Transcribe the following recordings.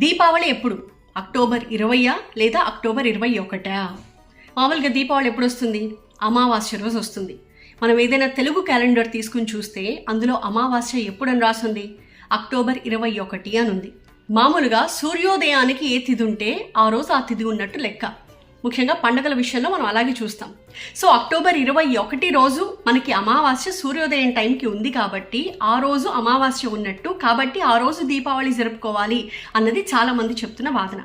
దీపావళి ఎప్పుడు? అక్టోబర్ 20 లేదా అక్టోబర్ 21? మామూలుగా దీపావళి ఎప్పుడు వస్తుంది? అమావాస్య రోజు వస్తుంది. మనం ఏదైనా తెలుగు క్యాలెండర్ తీసుకుని చూస్తే అందులో అమావాస్య ఎప్పుడని రాసుంది? అక్టోబర్ 21 అని ఉంది. మామూలుగా సూర్యోదయానికి ఏ తిథి ఉంటే ఆ రోజు ఆ తిథి ఉన్నట్టు లెక్క. ముఖ్యంగా పండుగల విషయంలో మనం అలాగే చూస్తాం. సో అక్టోబర్ 21 రోజు మనకి అమావాస్య సూర్యోదయం టైంకి ఉంది కాబట్టి ఆ రోజు అమావాస్య ఉన్నట్టు, కాబట్టి ఆ రోజు దీపావళి జరుపుకోవాలి అన్నది చాలా మంది చెప్తున్న వాదన.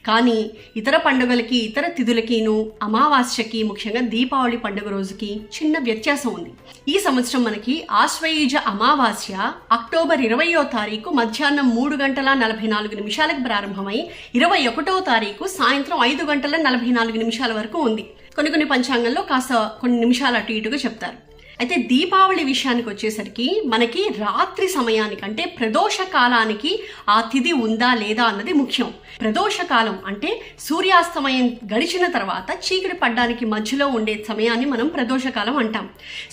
కానీ ఇతర పండుగలకి, ఇతర తిథులకిను అమావాస్యకి, ముఖ్యంగా దీపావళి పండుగ రోజుకి చిన్న వ్యత్యాసం ఉంది. ఈ సంవత్సరం మనకి ఆశ్వయుజ అమావాస్య అక్టోబర్ 20వ తారీఖు మధ్యాహ్నం 3:44 ప్రారంభమై 21వ తారీఖు సాయంత్రం 5:44 వరకు ఉంది. కొన్ని పంచాంగంలో కాస్త కొన్ని నిమిషాలు అటు ఇటుగా చెప్తారు. అయితే దీపావళి విషయానికి వచ్చేసరికి మనకి రాత్రి సమయానికి అంటే ప్రదోష కాలానికి ఆ తిథి ఉందా లేదా అన్నది ముఖ్యం. ప్రదోష కాలం అంటే సూర్యాస్తమయం గడిచిన తర్వాత చీకటి పడ్డానికి మధ్యలో ఉండే సమయాన్ని మనం ప్రదోష కాలం అంటాం.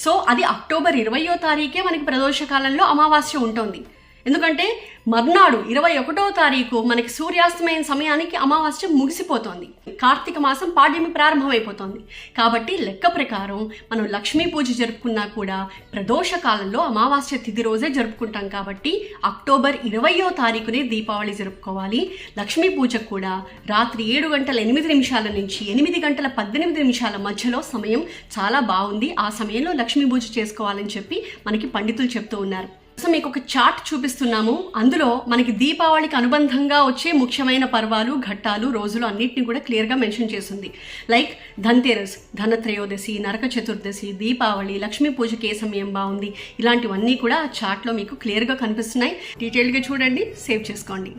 సో అది అక్టోబర్ 20వ తారీఖే మనకి ప్రదోష కాలంలో అమావాస్య ఉంటుంది. ఎందుకంటే మర్నాడు 21వ తారీఖు మనకి సూర్యాస్తమయం సమయానికి అమావాస్య ముగిసిపోతుంది. కార్తీక మాసం పాడ్యమి ప్రారంభమైపోతుంది. కాబట్టి లెక్క ప్రకారం మనం లక్ష్మీ పూజ జరుపుకున్నా కూడా ప్రదోష కాలంలో అమావాస్య తిథి రోజే జరుపుకుంటాం. కాబట్టి అక్టోబర్ 20వ తారీఖునే దీపావళి జరుపుకోవాలి. లక్ష్మీ పూజకు కూడా రాత్రి 7:08 నుంచి 8:18 మధ్యలో సమయం చాలా బాగుంది. ఆ సమయంలో లక్ష్మీ పూజ చేసుకోవాలని చెప్పి మనకి పండితులు చెప్తూ ఉన్నారు. సో మీకు ఒక చార్ట్ చూపిస్తున్నాము. అందులో మనకి దీపావళికి అనుబంధంగా వచ్చే ముఖ్యమైన పర్వాలు, ఘట్టాలు, రోజులు అన్నిటిని కూడా క్లియర్గా మెన్షన్ చేసింది. లైక్ ధన్తేరస్, ధనత్రయోదశి, నరక చతుర్దశి, దీపావళి, లక్ష్మీ పూజకి ఏ సమయం బాగుంది, ఇలాంటివన్నీ కూడా ఆ చార్ట్లో మీకు క్లియర్గా కనిపిస్తున్నాయి. డీటెయిల్గా చూడండి, సేవ్ చేసుకోండి.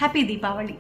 హ్యాపీ దీపావళి.